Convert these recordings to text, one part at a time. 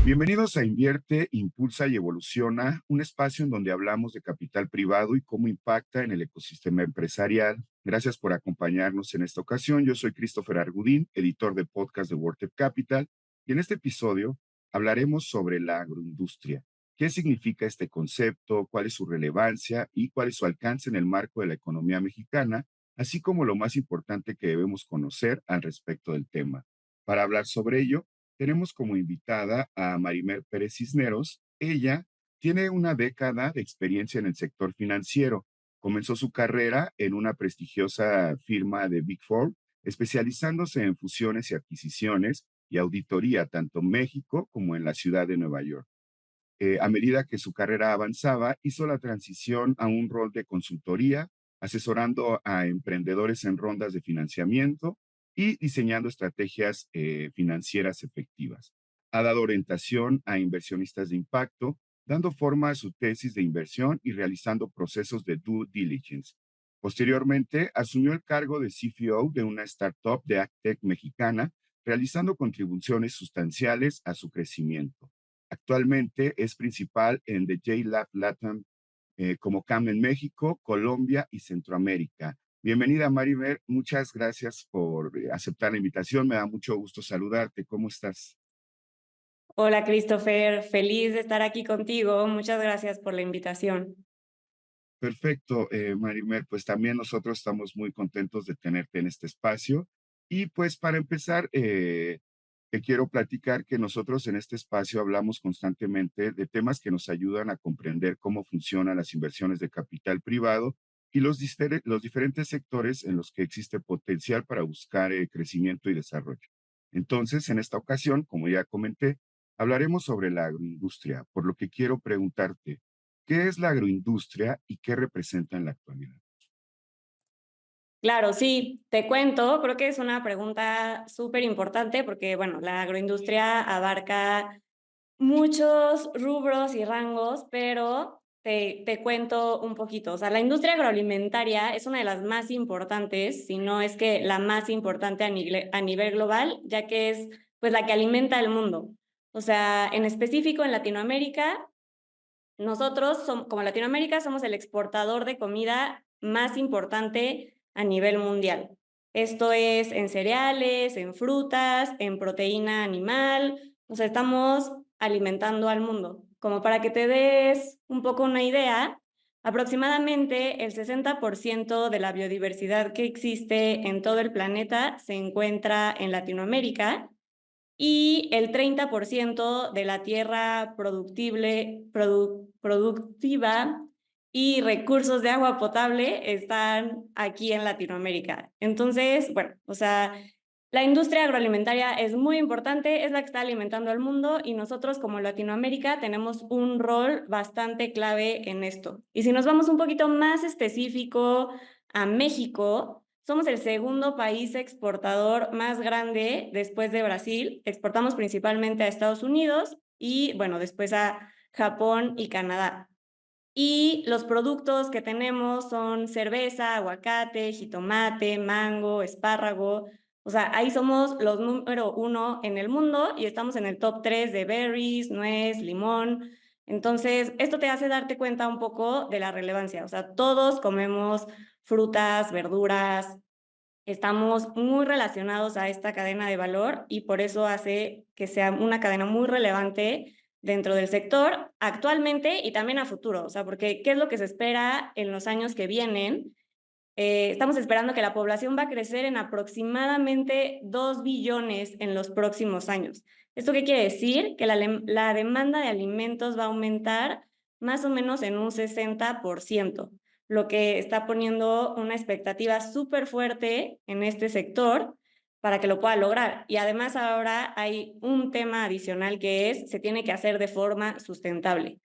Bienvenidos a Invierte, Impulsa y Evoluciona, un espacio en donde hablamos de capital privado y cómo impacta en el ecosistema empresarial. Gracias por acompañarnos en esta ocasión. Yo soy Christopher Argudín, editor de podcast de WordTech Capital, y en este episodio hablaremos sobre la agroindustria. ¿Qué significa este concepto? ¿Cuál es su relevancia? ¿Y cuál es su alcance en el marco de la economía mexicana? Así como lo más importante que debemos conocer al respecto del tema. Para hablar sobre ello, tenemos como invitada a Marimer Pérez Cisneros. Ella tiene una década de experiencia en el sector financiero. Comenzó su carrera en una prestigiosa firma de Big Four, especializándose en fusiones y adquisiciones y auditoría tanto en México como en la ciudad de Nueva York. A medida que su carrera avanzaba, hizo la transición a un rol de consultoría, asesorando a emprendedores en rondas de financiamiento y diseñando estrategias financieras efectivas. Ha dado orientación a inversionistas de impacto, dando forma a su tesis de inversión y realizando procesos de due diligence. Posteriormente, asumió el cargo de CFO de una startup de AgTech mexicana, realizando contribuciones sustanciales a su crecimiento. Actualmente es principal en The J-Lab Latam como CAM en México, Colombia y Centroamérica. Bienvenida, Marimer. Muchas gracias por aceptar la invitación. Me da mucho gusto saludarte. ¿Cómo estás? Hola Christopher, feliz de estar aquí contigo. Muchas gracias por la invitación. Perfecto, Marimer. Pues también nosotros estamos muy contentos de tenerte en este espacio. Y pues para empezar, te quiero platicar que nosotros en este espacio hablamos constantemente de temas que nos ayudan a comprender cómo funcionan las inversiones de capital privado y los diferentes sectores en los que existe potencial para buscar crecimiento y desarrollo. Entonces, en esta ocasión, como ya comenté, hablaremos sobre la agroindustria, por lo que quiero preguntarte, ¿qué es la agroindustria y qué representa en la actualidad? Claro, sí, te cuento, creo que es una pregunta súper importante porque, bueno, la agroindustria abarca muchos rubros y rangos, pero te cuento un poquito. O sea, la industria agroalimentaria es una de las más importantes, si no es que la más importante a nivel global, ya que es pues la que alimenta el mundo. O sea, en específico en Latinoamérica. Nosotros, como Latinoamérica, somos el exportador de comida más importante a nivel mundial. Esto es en cereales, en frutas, en proteína animal. O sea, estamos alimentando al mundo. Como para que te des un poco una idea, aproximadamente el 60% de la biodiversidad que existe en todo el planeta se encuentra en Latinoamérica y el 30% de la tierra productiva y recursos de agua potable están aquí en Latinoamérica. Entonces, bueno, o sea, la industria agroalimentaria es muy importante, es la que está alimentando al mundo y nosotros como Latinoamérica tenemos un rol bastante clave en esto. Y si nos vamos un poquito más específico a México, somos el segundo país exportador más grande después de Brasil. Exportamos principalmente a Estados Unidos y, bueno, después a Japón y Canadá. Y los productos que tenemos son cerveza, aguacate, jitomate, mango, espárrago. O sea, ahí somos los número uno en el mundo y estamos en el top 3 de berries, nuez, limón. Entonces, esto te hace darte cuenta un poco de la relevancia. O sea, todos comemos frutas, verduras, estamos muy relacionados a esta cadena de valor y por eso hace que sea una cadena muy relevante dentro del sector actualmente y también a futuro. O sea, porque ¿qué es lo que se espera en los años que vienen? Estamos esperando que la población va a crecer en aproximadamente 2 billones en los próximos años. ¿Esto qué quiere decir? Que la demanda de alimentos va a aumentar más o menos en un 60%, lo que está poniendo una expectativa súper fuerte en este sector para que lo pueda lograr. Y además ahora hay un tema adicional que es, se tiene que hacer de forma sustentable.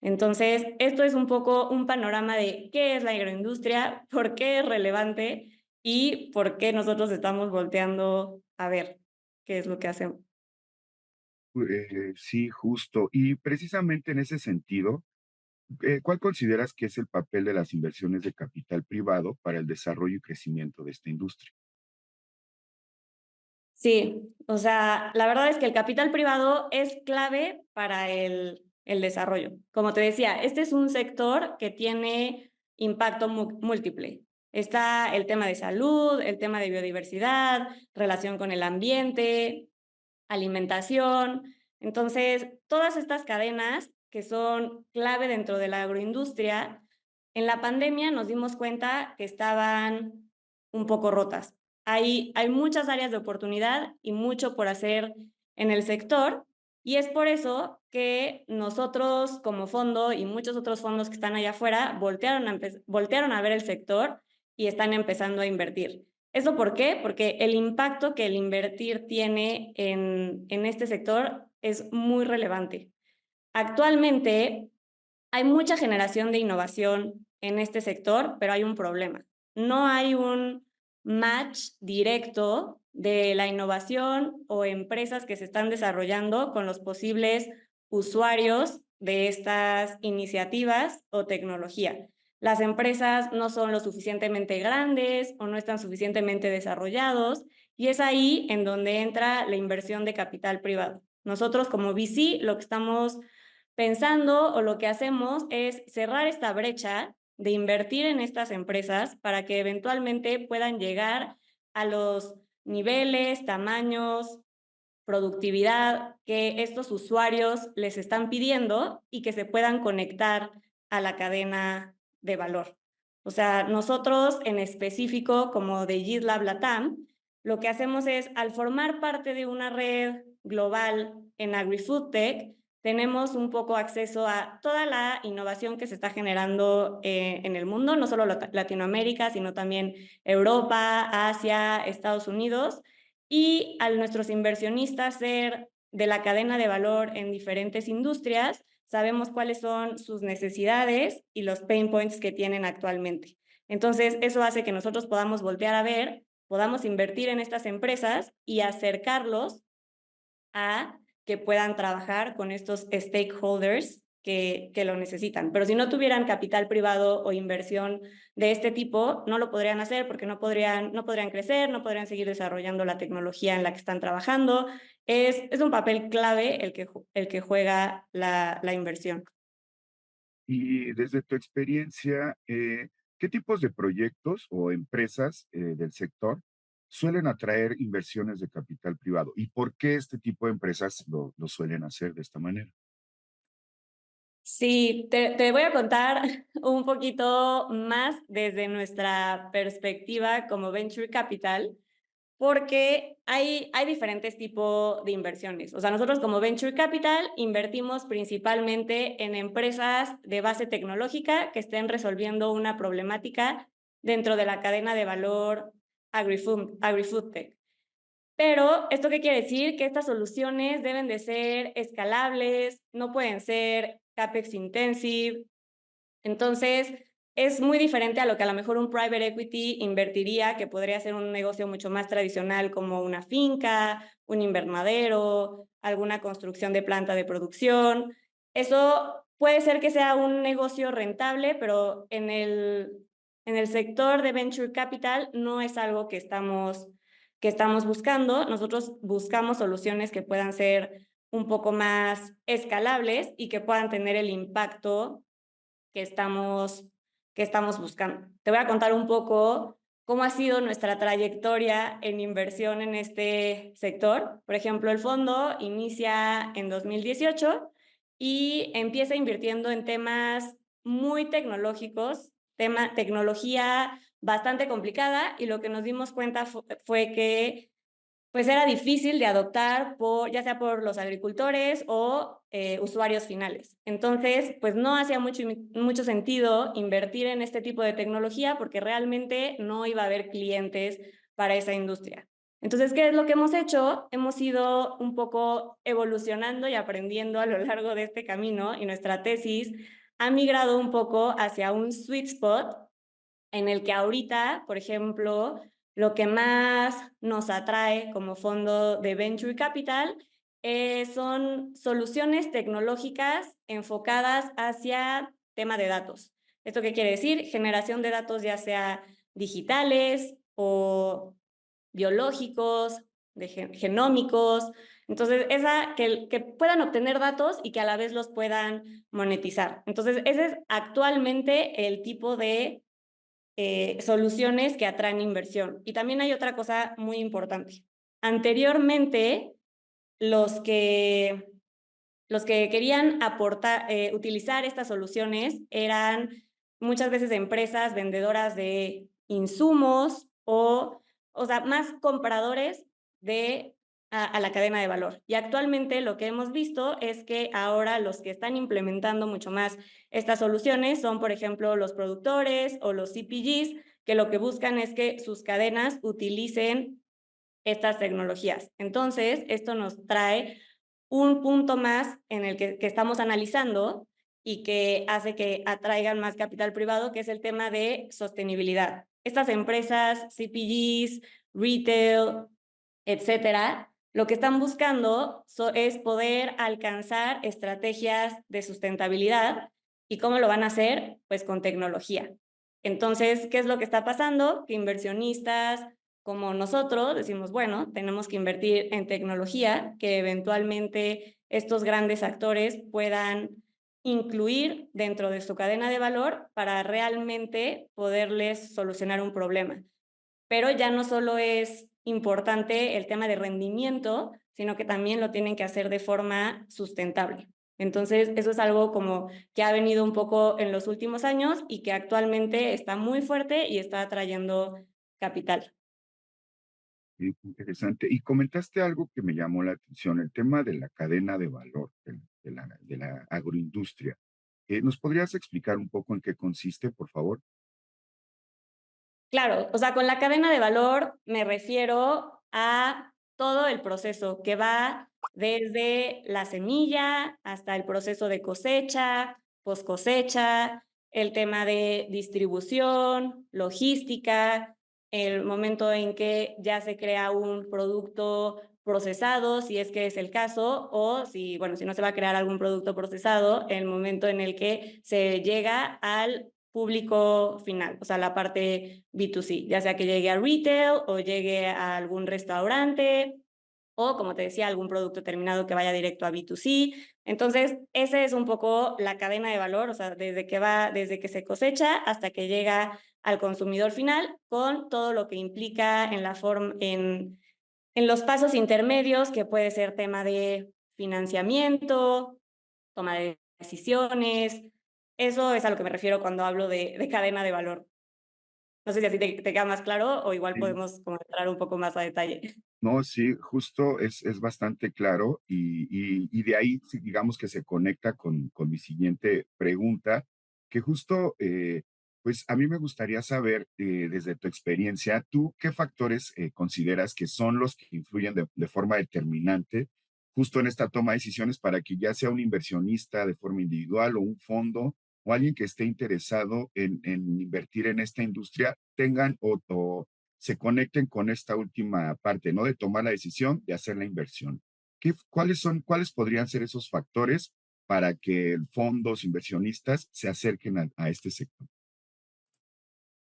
Entonces, esto es un poco un panorama de qué es la agroindustria, por qué es relevante y por qué nosotros estamos volteando a ver qué es lo que hacemos. Sí, justo. Y precisamente en ese sentido, ¿cuál consideras que es el papel de las inversiones de capital privado para el desarrollo y crecimiento de esta industria? Sí, o sea, la verdad es que el capital privado es clave para el desarrollo. Como te decía, este es un sector que tiene impacto múltiple. Está el tema de salud, el tema de biodiversidad, relación con el ambiente, alimentación. Entonces, todas estas cadenas que son clave dentro de la agroindustria, en la pandemia nos dimos cuenta que estaban un poco rotas. Hay muchas áreas de oportunidad y mucho por hacer en el sector, y es por eso que nosotros como fondo y muchos otros fondos que están allá afuera voltearon a ver el sector y están empezando a invertir. ¿Eso por qué? Porque el impacto que el invertir tiene en este sector es muy relevante. Actualmente hay mucha generación de innovación en este sector, pero hay un problema. No hay un match directo de la innovación o empresas que se están desarrollando con los posibles usuarios de estas iniciativas o tecnología. Las empresas no son lo suficientemente grandes o no están suficientemente desarrollados, y es ahí en donde entra la inversión de capital privado. Nosotros como VC lo que estamos pensando o lo que hacemos es cerrar esta brecha de invertir en estas empresas para que eventualmente puedan llegar a los niveles, tamaños, productividad que estos usuarios les están pidiendo y que se puedan conectar a la cadena de valor. O sea, nosotros en específico, como de GitLab Latam, lo que hacemos es, al formar parte de una red global en AgriFood Tech, tenemos un poco acceso a toda la innovación que se está generando en el mundo, no solo Latinoamérica, sino también Europa, Asia, Estados Unidos, y a nuestros inversionistas ser de la cadena de valor en diferentes industrias, sabemos cuáles son sus necesidades y los pain points que tienen actualmente. Entonces, eso hace que nosotros podamos voltear a ver, podamos invertir en estas empresas y acercarlos a que puedan trabajar con estos stakeholders que lo necesitan. Pero si no tuvieran capital privado o inversión de este tipo, no lo podrían hacer porque no podrían crecer, no podrían seguir desarrollando la tecnología en la que están trabajando. Es un papel clave el que juega la inversión. Y desde tu experiencia, ¿qué tipos de proyectos o empresas del sector suelen atraer inversiones de capital privado? ¿Y por qué este tipo de empresas lo suelen hacer de esta manera? Sí, te voy a contar un poquito más desde nuestra perspectiva como Venture Capital, porque hay diferentes tipos de inversiones. O sea, nosotros como Venture Capital invertimos principalmente en empresas de base tecnológica que estén resolviendo una problemática dentro de la cadena de valor agri-food tech. Pero, ¿esto qué quiere decir? Que estas soluciones deben de ser escalables, no pueden ser CapEx intensive. Entonces, es muy diferente a lo que a lo mejor un private equity invertiría, que podría ser un negocio mucho más tradicional como una finca, un invernadero, alguna construcción de planta de producción. Eso puede ser que sea un negocio rentable, pero en el sector de venture capital no es algo que estamos buscando. Nosotros buscamos soluciones que puedan ser un poco más escalables y que puedan tener el impacto que estamos, que estamos buscando. Te voy a contar un poco cómo ha sido nuestra trayectoria en inversión en este sector. Por ejemplo, el fondo inicia en 2018 y empieza invirtiendo en temas muy tecnológicos, tecnología bastante complicada, y lo que nos dimos cuenta fue que pues era difícil de adoptar ya sea por los agricultores o usuarios finales. Entonces, pues no hacía mucho sentido invertir en este tipo de tecnología porque realmente no iba a haber clientes para esa industria. Entonces, ¿qué es lo que hemos hecho? Hemos ido un poco evolucionando y aprendiendo a lo largo de este camino, y nuestra tesis ha migrado un poco hacia un sweet spot en el que ahorita, por ejemplo, lo que más nos atrae como fondo de Venture Capital son soluciones tecnológicas enfocadas hacia tema de datos. ¿Esto qué quiere decir? Generación de datos ya sea digitales o biológicos, genómicos. Entonces, que puedan obtener datos y que a la vez los puedan monetizar. Entonces, ese es actualmente el tipo de soluciones que atraen inversión. Y también hay otra cosa muy importante. Anteriormente, los que, los que querían utilizar estas soluciones eran muchas veces empresas vendedoras de insumos o sea, más compradores a la cadena de valor. Y actualmente lo que hemos visto es que ahora los que están implementando mucho más estas soluciones son, por ejemplo, los productores o los CPGs, que lo que buscan es que sus cadenas utilicen estas tecnologías. Entonces, esto nos trae un punto más en el que estamos analizando y que hace que atraigan más capital privado, que es el tema de sostenibilidad. Estas empresas, CPGs, retail, etcétera, lo que están buscando es poder alcanzar estrategias de sustentabilidad. ¿Y cómo lo van a hacer? Pues con tecnología. Entonces, ¿qué es lo que está pasando? Que inversionistas como nosotros decimos, bueno, tenemos que invertir en tecnología que eventualmente estos grandes actores puedan incluir dentro de su cadena de valor para realmente poderles solucionar un problema. Pero ya no solo es importante el tema de rendimiento, sino que también lo tienen que hacer de forma sustentable. Entonces, eso es algo como que ha venido un poco en los últimos años y que actualmente está muy fuerte y está atrayendo capital. Sí, interesante. Y comentaste algo que me llamó la atención, el tema de la cadena de valor de la agroindustria. ¿Nos podrías explicar un poco en qué consiste, por favor? Claro, o sea, con la cadena de valor me refiero a todo el proceso que va desde la semilla hasta el proceso de cosecha, post cosecha, el tema de distribución, logística, el momento en que ya se crea un producto procesado, si es que es el caso, o si, bueno, si no se va a crear algún producto procesado, el momento en el que se llega al público final, o sea, la parte B2C, ya sea que llegue a retail o llegue a algún restaurante o, como te decía, algún producto terminado que vaya directo a B2C. Entonces, esa es un poco la cadena de valor, o sea, desde que se cosecha hasta que llega al consumidor final, con todo lo que implica en los pasos intermedios, que puede ser tema de financiamiento, toma de decisiones. Eso es a lo que me refiero cuando hablo de cadena de valor. No sé si así te queda más claro o igual Sí. podemos como entrar un poco más a detalle. No, sí, justo es bastante claro y de ahí, sí, digamos que se conecta con mi siguiente pregunta, que justo, pues a mí me gustaría saber, desde tu experiencia, ¿tú qué factores consideras que son los que influyen de forma determinante justo en esta toma de decisiones para que ya sea un inversionista de forma individual o un fondo o alguien que esté interesado en invertir en esta industria tengan o se conecten con esta última parte, ¿no? De tomar la decisión de hacer la inversión. ¿Cuáles podrían ser esos factores para que fondos inversionistas se acerquen a este sector?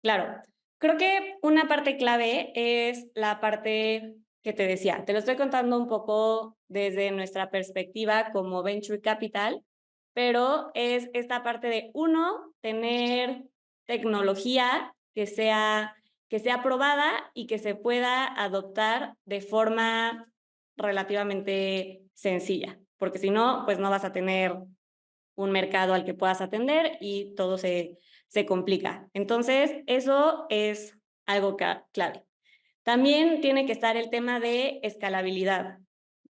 Claro, creo que una parte clave es la parte que te decía. Te lo estoy contando un poco desde nuestra perspectiva como Venture Capital, pero es esta parte de, uno, tener tecnología que sea probada y que se pueda adoptar de forma relativamente sencilla, porque si no, pues no vas a tener un mercado al que puedas atender y todo se complica. Entonces, eso es algo clave. También tiene que estar el tema de escalabilidad.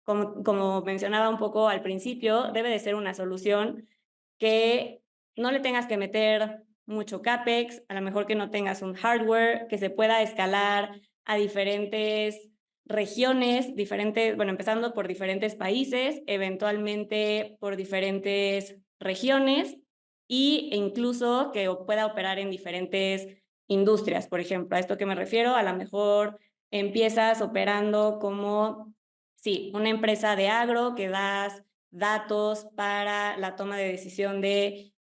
Como mencionaba un poco al principio, debe de ser una solución que no le tengas que meter mucho CAPEX, a lo mejor que no tengas un hardware, que se pueda escalar a diferentes regiones, bueno, empezando por diferentes países, eventualmente por diferentes regiones e incluso que pueda operar en diferentes industrias. Por ejemplo, a esto que me refiero, a lo mejor empiezas operando como, sí, una empresa de agro que das datos para la toma de decisión de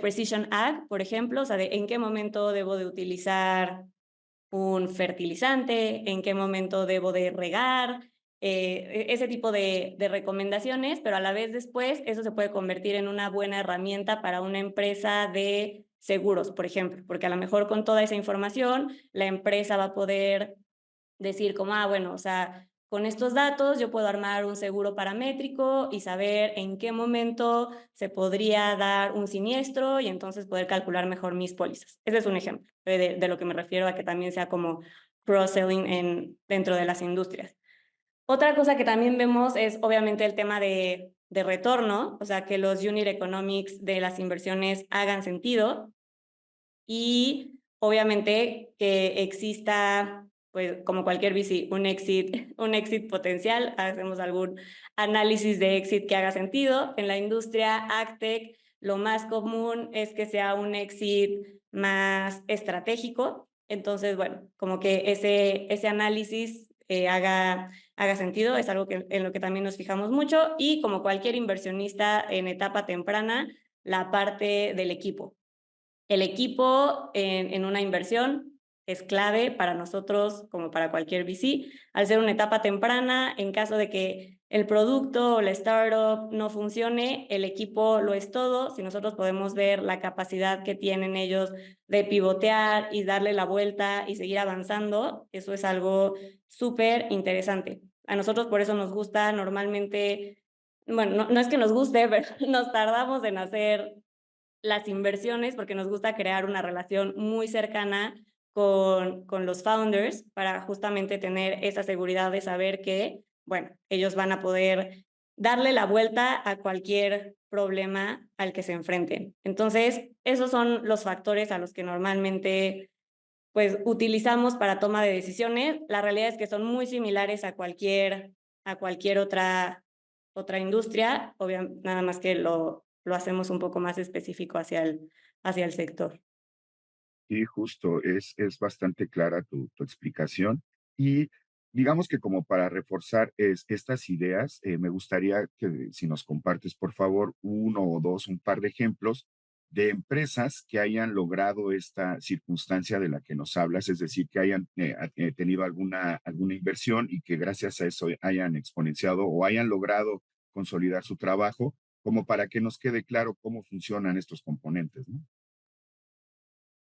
Precision Ag, por ejemplo, o sea, de en qué momento debo de utilizar un fertilizante, en qué momento debo de regar, ese tipo de recomendaciones, pero a la vez después eso se puede convertir en una buena herramienta para una empresa de seguros, por ejemplo, porque a lo mejor con toda esa información la empresa va a poder decir como, bueno, o sea, con estos datos yo puedo armar un seguro paramétrico y saber en qué momento se podría dar un siniestro y entonces poder calcular mejor mis pólizas. Ese es un ejemplo de lo que me refiero a que también sea como cross-selling dentro de las industrias. Otra cosa que también vemos es obviamente el tema de retorno, o sea, que los unit economics de las inversiones hagan sentido y obviamente que exista, pues como cualquier VC, un exit potencial. Hacemos algún análisis de exit que haga sentido. En la industria AgTech, lo más común es que sea un exit más estratégico. Entonces, bueno, como que ese análisis haga sentido, es algo en lo que también nos fijamos mucho. Y como cualquier inversionista en etapa temprana, la parte del equipo. El equipo en una inversión es clave para nosotros como para cualquier VC. Al ser una etapa temprana, en caso de que el producto o la startup no funcione, el equipo lo es todo. Si nosotros podemos ver la capacidad que tienen ellos de pivotear y darle la vuelta y seguir avanzando, eso es algo súper interesante. A nosotros por eso nos gusta normalmente, bueno, no es que nos guste, pero nos tardamos en hacer las inversiones porque nos gusta crear una relación muy cercana con los founders para justamente tener esa seguridad de saber que, bueno, ellos van a poder darle la vuelta a cualquier problema al que se enfrenten. Entonces, esos son los factores a los que normalmente pues utilizamos para toma de decisiones. La realidad es que son muy similares a cualquier otra industria, obviamente, nada más que lo hacemos un poco más específico hacia el sector. Sí, justo, es bastante clara tu explicación. Y digamos que como para reforzar estas ideas, me gustaría que si nos compartes, por favor, uno o dos, un par de ejemplos de empresas que hayan logrado esta circunstancia de la que nos hablas, es decir, que hayan tenido alguna inversión y que gracias a eso hayan exponenciado o hayan logrado consolidar su trabajo, como para que nos quede claro cómo funcionan estos componentes, ¿no?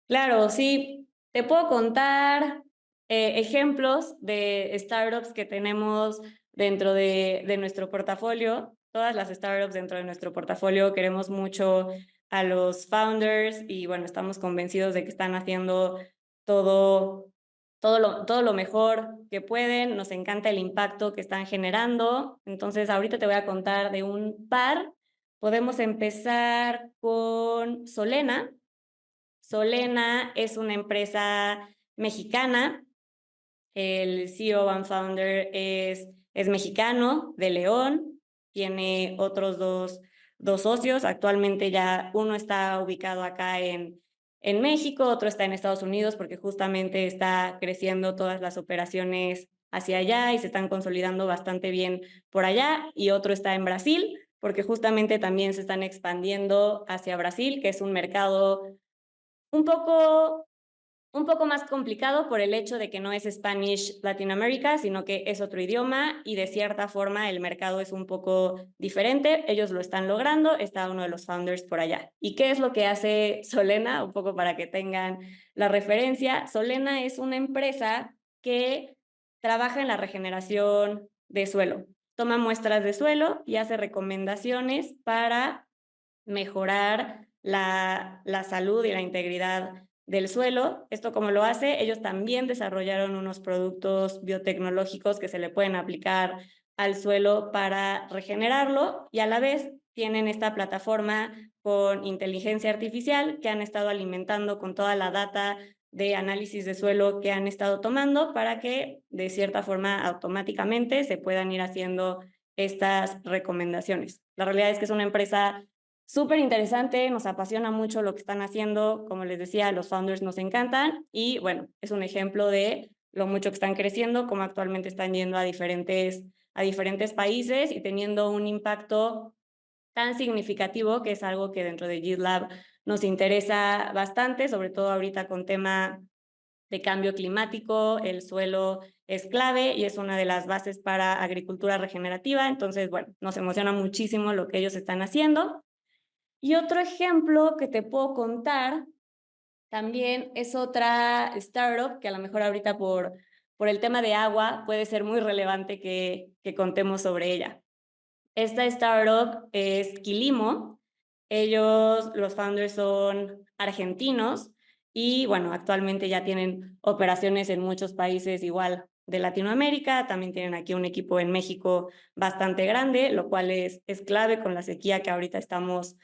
Claro, sí. Te puedo contar ejemplos de startups que tenemos dentro de nuestro portafolio. Todas las startups dentro de nuestro portafolio queremos mucho a los founders y bueno, estamos convencidos de que están haciendo todo, todo lo mejor que pueden. Nos encanta el impacto que están generando. Entonces, ahorita te voy a contar de un par. Podemos empezar con Solena. Solena es una empresa mexicana. El CEO and founder es mexicano, de León. Tiene otros dos socios. Actualmente ya uno está ubicado acá en México, otro está en Estados Unidos porque justamente está creciendo todas las operaciones hacia allá y se están consolidando bastante bien por allá. Y otro está en Brasil porque justamente también se están expandiendo hacia Brasil, que es un mercado un poco, un poco más complicado por el hecho de que no es Spanish Latinoamérica, sino que es otro idioma y de cierta forma el mercado es un poco diferente. Ellos lo están logrando, está uno de los founders por allá. ¿Y qué es lo que hace Solena? Un poco para que tengan la referencia. Solena es una empresa que trabaja en la regeneración de suelo. Toma muestras de suelo y hace recomendaciones para mejorar la salud y la integridad del suelo. ¿Esto cómo lo hace? Ellos también desarrollaron unos productos biotecnológicos que se le pueden aplicar al suelo para regenerarlo y a la vez tienen esta plataforma con inteligencia artificial que han estado alimentando con toda la data de análisis de suelo que han estado tomando para que de cierta forma automáticamente se puedan ir haciendo estas recomendaciones. La realidad es que es una empresa súper interesante, nos apasiona mucho lo que están haciendo, como les decía, los founders nos encantan y bueno, es un ejemplo de lo mucho que están creciendo, cómo actualmente están yendo a diferentes países y teniendo un impacto tan significativo que es algo que dentro de GitLab nos interesa bastante, sobre todo ahorita con tema de cambio climático, el suelo es clave y es una de las bases para agricultura regenerativa. Entonces, bueno, nos emociona muchísimo lo que ellos están haciendo. Y otro ejemplo que te puedo contar también es otra startup que a lo mejor ahorita por el tema de agua puede ser muy relevante que contemos sobre ella. Esta startup es Quilimo. Ellos, los founders son argentinos y bueno, actualmente ya tienen operaciones en muchos países igual de Latinoamérica. También tienen aquí un equipo en México bastante grande, lo cual es clave con la sequía que ahorita estamos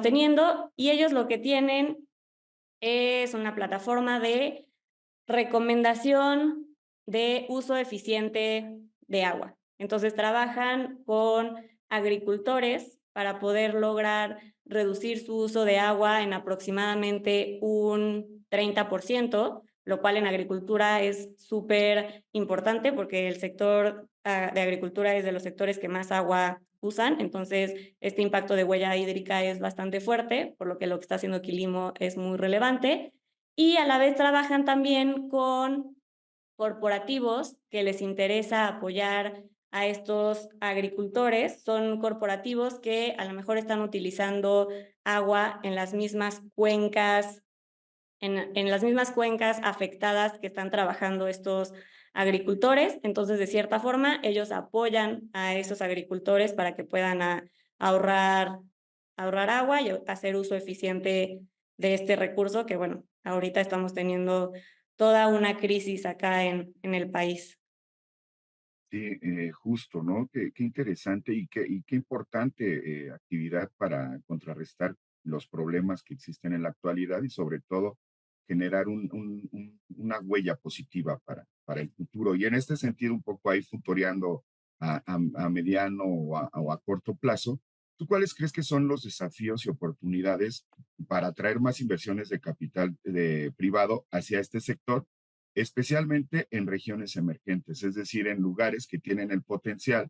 teniendo. Y ellos lo que tienen es una plataforma de recomendación de uso eficiente de agua. Entonces trabajan con agricultores para poder lograr reducir su uso de agua en aproximadamente un 30%, lo cual en agricultura es súper importante porque el sector de agricultura es de los sectores que más agua usan. Entonces este impacto de huella hídrica es bastante fuerte, por lo que está haciendo Quilimo es muy relevante. Y a la vez trabajan también con corporativos que les interesa apoyar a estos agricultores. Son corporativos que a lo mejor están utilizando agua en las mismas cuencas, en las mismas cuencas afectadas que están trabajando estos agricultores. Entonces, de cierta forma, ellos apoyan a esos agricultores para que puedan ahorrar, ahorrar agua y hacer uso eficiente de este recurso que, bueno, ahorita estamos teniendo toda una crisis acá en el país. Sí, justo, ¿no? Qué interesante y qué importante actividad para contrarrestar los problemas que existen en la actualidad y sobre todo generar una huella positiva para el futuro. Y en este sentido, un poco ahí futureando a mediano o a corto plazo, ¿tú cuáles crees que son los desafíos y oportunidades para atraer más inversiones de capital privado hacia este sector? Especialmente en regiones emergentes, es decir, en lugares que tienen el potencial,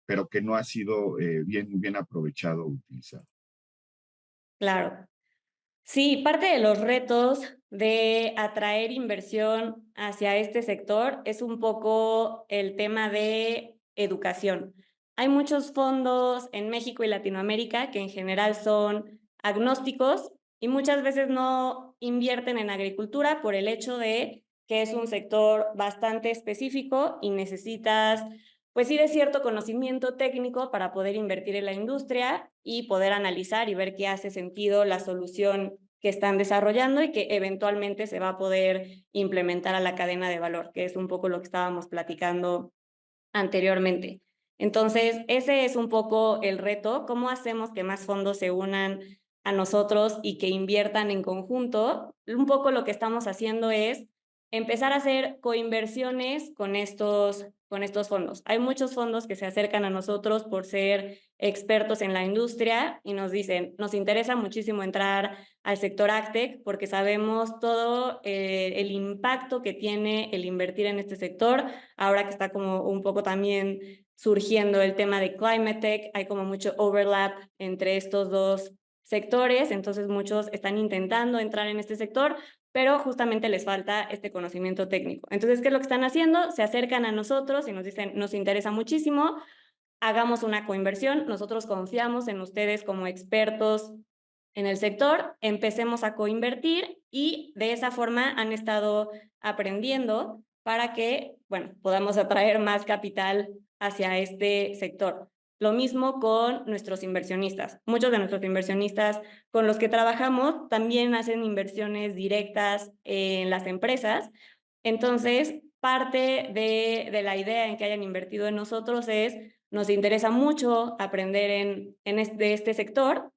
pero que no ha sido bien aprovechado o utilizado. Claro. Sí, parte de los retos de atraer inversión hacia este sector es un poco el tema de educación. Hay muchos fondos en México y Latinoamérica que en general son agnósticos y muchas veces no invierten en agricultura por el hecho de que es un sector bastante específico y necesitas, pues sí, de cierto conocimiento técnico para poder invertir en la industria y poder analizar y ver qué hace sentido la solución que están desarrollando y que eventualmente se va a poder implementar a la cadena de valor, que es un poco lo que estábamos platicando anteriormente. Entonces, ese es un poco el reto, cómo hacemos que más fondos se unan a nosotros y que inviertan en conjunto. Un poco lo que estamos haciendo es empezar a hacer coinversiones con estos fondos. Hay muchos fondos que se acercan a nosotros por ser expertos en la industria y nos dicen, nos interesa muchísimo entrar al sector AgTech porque sabemos todo el impacto que tiene el invertir en este sector. Ahora que está como un poco también surgiendo el tema de Climate Tech, hay como mucho overlap entre estos dos sectores, entonces muchos están intentando entrar en este sector, pero justamente les falta este conocimiento técnico. Entonces, ¿qué es lo que están haciendo? Se acercan a nosotros y nos dicen, nos interesa muchísimo, hagamos una coinversión, nosotros confiamos en ustedes como expertos en el sector, empecemos a coinvertir y de esa forma han estado aprendiendo para que, bueno, podamos atraer más capital hacia este sector. Lo mismo con nuestros inversionistas. Muchos de nuestros inversionistas con los que trabajamos también hacen inversiones directas en las empresas. Entonces, parte de la idea en que hayan invertido en nosotros es, nos interesa mucho aprender de este sector.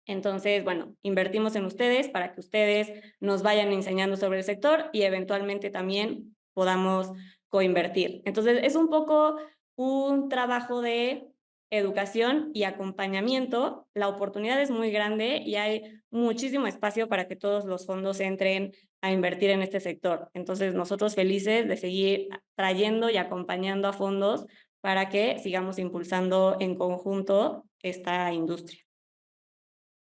Entonces, bueno, invertimos en ustedes para que ustedes nos vayan enseñando sobre el sector y eventualmente también podamos coinvertir. Entonces, es un poco un trabajo de educación y acompañamiento. La oportunidad es muy grande y hay muchísimo espacio para que todos los fondos entren a invertir en este sector. Entonces, nosotros felices de seguir trayendo y acompañando a fondos para que sigamos impulsando en conjunto esta industria.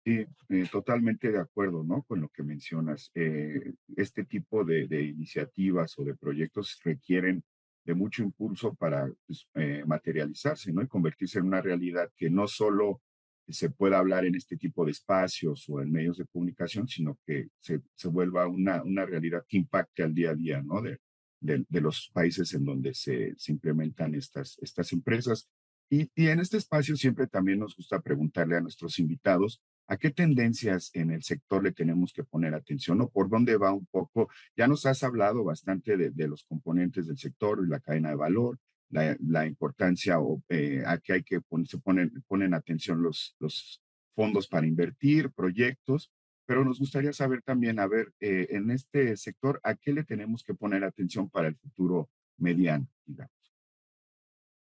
Sí, totalmente de acuerdo, ¿no? Con lo que mencionas. Este tipo de iniciativas o de proyectos requieren de mucho impulso para pues, materializarse, ¿no? Y convertirse en una realidad que no solo se pueda hablar en este tipo de espacios o en medios de comunicación, sino que se vuelva una realidad que impacte al día a día, ¿no? De los países en donde se implementan estas empresas. Y en este espacio siempre también nos gusta preguntarle a nuestros invitados, ¿a qué tendencias en el sector le tenemos que poner atención o por dónde va un poco? Ya nos has hablado bastante de los componentes del sector y la cadena de valor, la importancia a que hay que ponen atención los fondos para invertir, proyectos, pero nos gustaría saber también, a ver, en este sector, ¿a qué le tenemos que poner atención para el futuro mediano, digamos?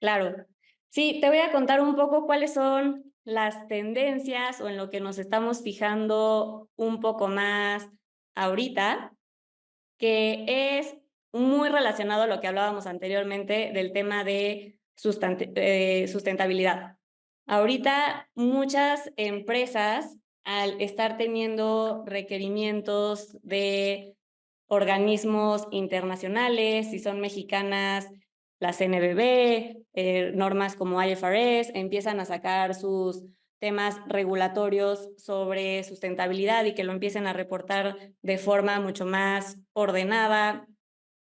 Claro. Sí, te voy a contar un poco cuáles son las tendencias o en lo que nos estamos fijando un poco más ahorita, que es muy relacionado a lo que hablábamos anteriormente del tema de sustentabilidad. Ahorita muchas empresas, al estar teniendo requerimientos de organismos internacionales, si son mexicanas, la CNBB, normas como IFRS, empiezan a sacar sus temas regulatorios sobre sustentabilidad y que lo empiecen a reportar de forma mucho más ordenada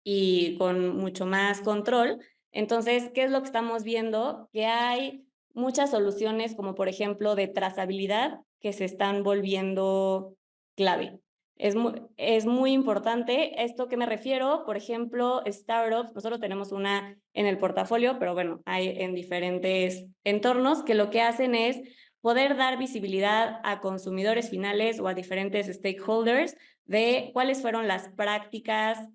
y con mucho más control. Entonces, ¿qué es lo que estamos viendo? Que hay muchas soluciones, como por ejemplo de trazabilidad, que se están volviendo clave. Es muy importante. ¿Esto que me refiero? Por ejemplo, startups, nosotros tenemos una en el portafolio, pero bueno, hay en diferentes entornos que lo que hacen es poder dar visibilidad a consumidores finales o a diferentes stakeholders de cuáles fueron las prácticas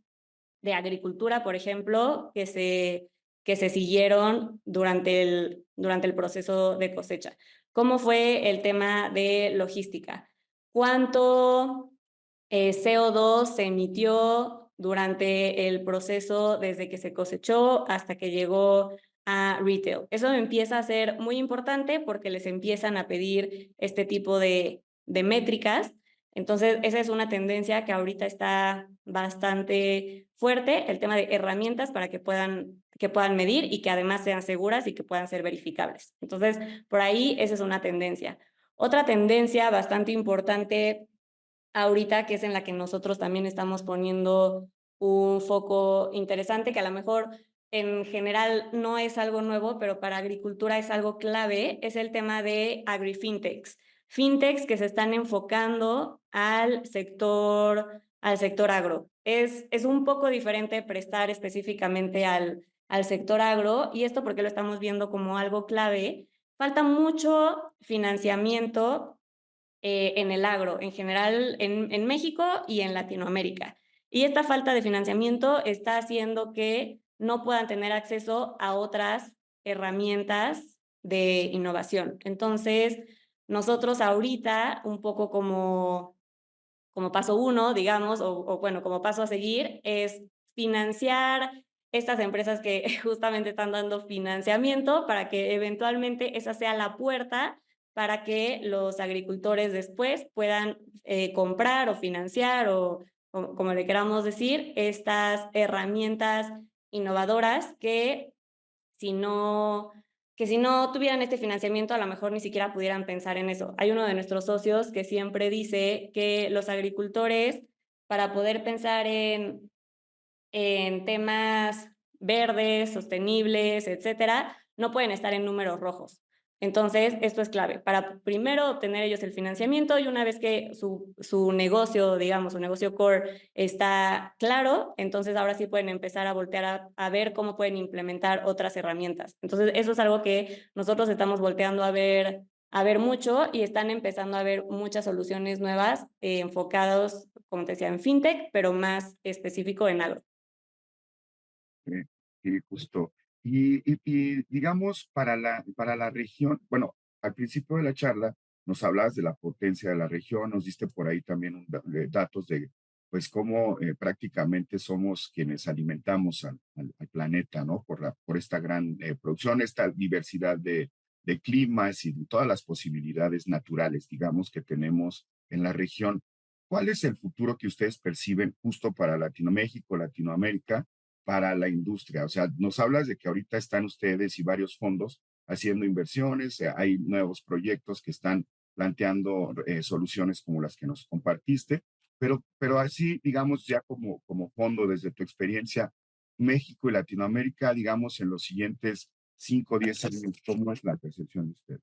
de agricultura, por ejemplo, que se siguieron durante el proceso de cosecha. ¿Cómo fue el tema de logística? ¿Cuánto CO2 se emitió durante el proceso desde que se cosechó hasta que llegó a retail? Eso empieza a ser muy importante porque les empiezan a pedir este tipo de métricas. Entonces, esa es una tendencia que ahorita está bastante fuerte, el tema de herramientas para que puedan medir y que además sean seguras y que puedan ser verificables. Entonces, por ahí esa es una tendencia. Otra tendencia bastante importante ahorita, que es en la que nosotros también estamos poniendo un foco interesante, que a lo mejor en general no es algo nuevo, pero para agricultura es algo clave, es el tema de agrifintechs. Fintechs que se están enfocando al sector agro. Es un poco diferente prestar específicamente al sector agro, y esto porque lo estamos viendo como algo clave. Falta mucho financiamiento en el agro, en general en México y en Latinoamérica. Y esta falta de financiamiento está haciendo que no puedan tener acceso a otras herramientas de innovación. Entonces, nosotros ahorita, un poco como paso uno, digamos, o bueno, como paso a seguir, es financiar estas empresas que justamente están dando financiamiento para que eventualmente esa sea la puerta para que los agricultores después puedan comprar o financiar o como le queramos decir, estas herramientas innovadoras si no, que si no tuvieran este financiamiento, a lo mejor ni siquiera pudieran pensar en eso. Hay uno de nuestros socios que siempre dice que los agricultores, para poder pensar en temas verdes, sostenibles, etcétera, no pueden estar en números rojos. Entonces, esto es clave para primero obtener ellos el financiamiento y una vez que su negocio, digamos, su negocio core está claro, entonces ahora sí pueden empezar a voltear a ver cómo pueden implementar otras herramientas. Entonces, eso es algo que nosotros estamos volteando a ver mucho y están empezando a ver muchas soluciones nuevas enfocados, como te decía, en fintech, pero más específico en agro. Eh, y justo. Digamos, para la región, bueno, al principio de la charla nos hablabas de la potencia de la región, nos diste por ahí también datos de, pues, cómo prácticamente somos quienes alimentamos al planeta, ¿no? Por esta gran producción, esta diversidad de climas y de todas las posibilidades naturales, digamos, que tenemos en la región. ¿Cuál es el futuro que ustedes perciben justo para Latinoamérica, Latinoamérica, para la industria? O sea, nos hablas de que ahorita están ustedes y varios fondos haciendo inversiones, hay nuevos proyectos que están planteando soluciones como las que nos compartiste, pero así, digamos, ya como fondo, desde tu experiencia, México y Latinoamérica, digamos, en los siguientes 5 o 10 años, ¿cómo es la percepción de usted?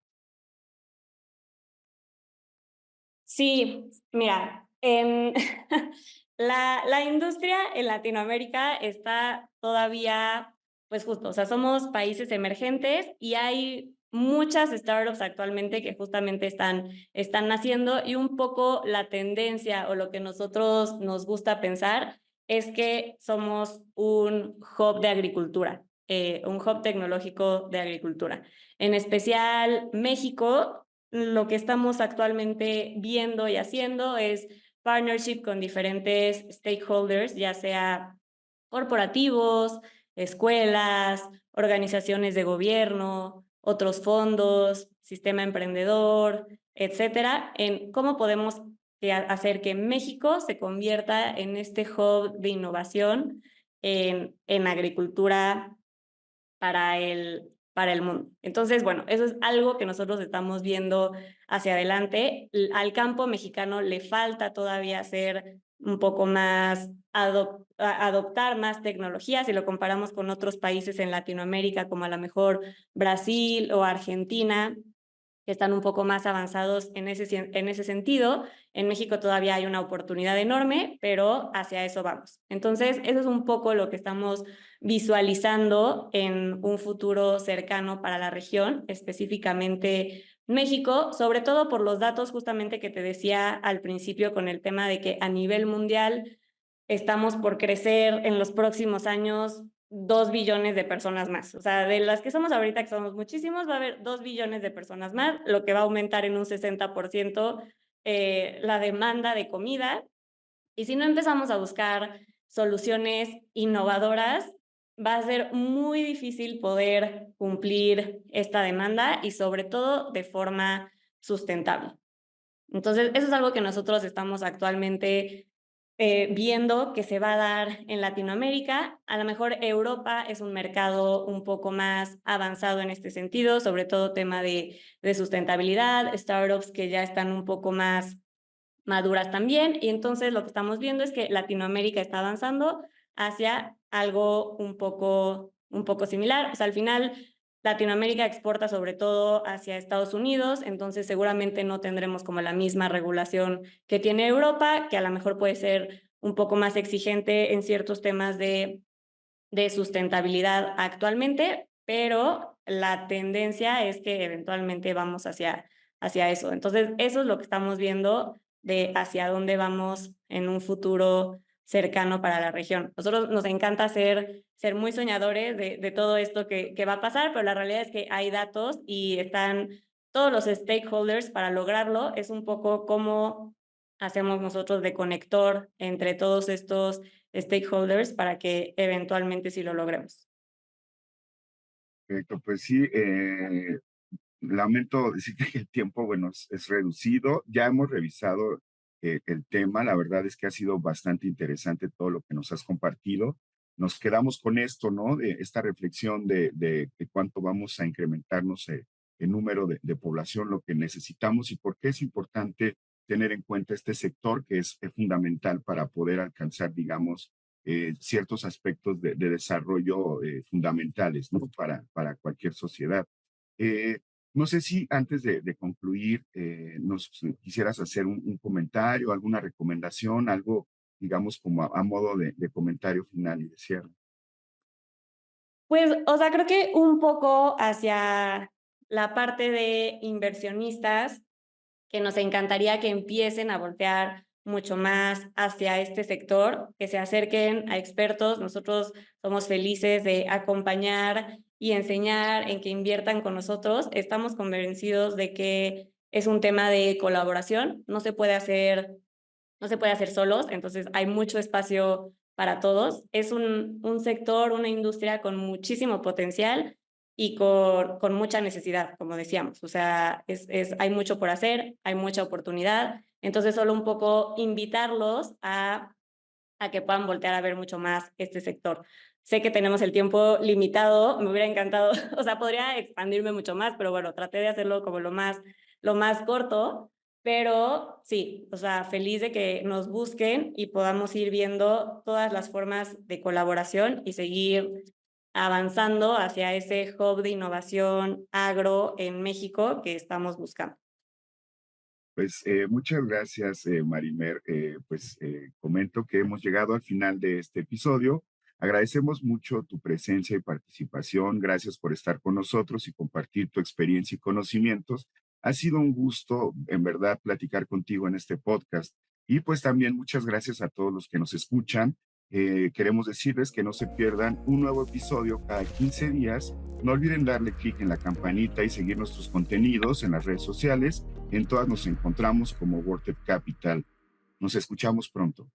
Sí, mira, la industria en Latinoamérica está todavía, pues justo, o sea, somos países emergentes y hay muchas startups actualmente que justamente están naciendo y un poco la tendencia o lo que nosotros nos gusta pensar es que somos un hub de agricultura, un hub tecnológico de agricultura. En especial México, lo que estamos actualmente viendo y haciendo es partnership con diferentes stakeholders, ya sea corporativos, escuelas, organizaciones de gobierno, otros fondos, sistema emprendedor, etcétera, en cómo podemos hacer que México se convierta en este hub de innovación en agricultura para el mundo. Entonces, bueno, eso es algo que nosotros estamos viendo hacia adelante. Al campo mexicano le falta todavía hacer un poco más, adoptar más tecnología, si lo comparamos con otros países en Latinoamérica, como a lo mejor Brasil o Argentina, que están un poco más avanzados en ese sentido. En México todavía hay una oportunidad enorme, pero hacia eso vamos. Entonces, eso es un poco lo que estamos visualizando en un futuro cercano para la región, específicamente México, sobre todo por los datos justamente que te decía al principio con el tema de que a nivel mundial estamos por crecer en los próximos años 2 billones de personas más. O sea, de las que somos ahorita, que somos muchísimos, va a haber 2 billones de personas más, lo que va a aumentar en un 60% la demanda de comida. Y si no empezamos a buscar soluciones innovadoras, va a ser muy difícil poder cumplir esta demanda y sobre todo de forma sustentable. Entonces, eso es algo que nosotros estamos actualmente viendo que se va a dar en Latinoamérica. A lo mejor Europa es un mercado un poco más avanzado en este sentido, sobre todo tema de sustentabilidad, startups que ya están un poco más maduras también. Y entonces lo que estamos viendo es que Latinoamérica está avanzando hacia algo un poco similar. O sea, al final Latinoamérica exporta sobre todo hacia Estados Unidos, entonces seguramente no tendremos como la misma regulación que tiene Europa, que a lo mejor puede ser un poco más exigente en ciertos temas de sustentabilidad actualmente, pero la tendencia es que eventualmente vamos hacia eso. Entonces, eso es lo que estamos viendo de hacia dónde vamos en un futuro cercano para la región. Nosotros nos encanta ser muy soñadores de todo esto que va a pasar, pero la realidad es que hay datos y están todos los stakeholders para lograrlo. Es un poco cómo hacemos nosotros de conector entre todos estos stakeholders para que eventualmente sí lo logremos. Perfecto, pues sí, lamento decirte que el tiempo, bueno, es reducido. Ya hemos revisado el tema. La verdad es que ha sido bastante interesante todo lo que nos has compartido. Nos quedamos con esto, ¿no? De esta reflexión de cuánto vamos a incrementarnos el número de población, lo que necesitamos y por qué es importante tener en cuenta este sector que es fundamental para poder alcanzar, digamos, ciertos aspectos de desarrollo fundamentales, ¿no? Para cualquier sociedad. Eh, no sé si antes de concluir nos quisieras hacer un comentario, alguna recomendación, algo, digamos, como a modo de comentario final y de cierre. Pues, o sea, creo que un poco hacia la parte de inversionistas, que nos encantaría que empiecen a voltear mucho más hacia este sector, que se acerquen a expertos. Nosotros somos felices de acompañar y enseñar en que inviertan con nosotros. Estamos convencidos de que es un tema de colaboración, no se puede hacer solos, entonces hay mucho espacio para todos. Es un sector, una industria con muchísimo potencial y con mucha necesidad, como decíamos. O sea, hay mucho por hacer, hay mucha oportunidad. Entonces, solo un poco invitarlos a que puedan voltear a ver mucho más este sector. Sé que tenemos el tiempo limitado, me hubiera encantado, o sea, podría expandirme mucho más, pero bueno, traté de hacerlo como lo más corto, pero sí, o sea, feliz de que nos busquen y podamos ir viendo todas las formas de colaboración y seguir avanzando hacia ese hub de innovación agro en México que estamos buscando. Pues muchas gracias, Marimer. Comento que hemos llegado al final de este episodio. Agradecemos mucho tu presencia y participación. Gracias por estar con nosotros y compartir tu experiencia y conocimientos. Ha sido un gusto, en verdad, platicar contigo en este podcast. Y pues también muchas gracias a todos los que nos escuchan. Queremos decirles que no se pierdan un nuevo episodio cada 15 días. No olviden darle clic en la campanita y seguir nuestros contenidos en las redes sociales. En todas nos encontramos como WordTech Capital. Nos escuchamos pronto.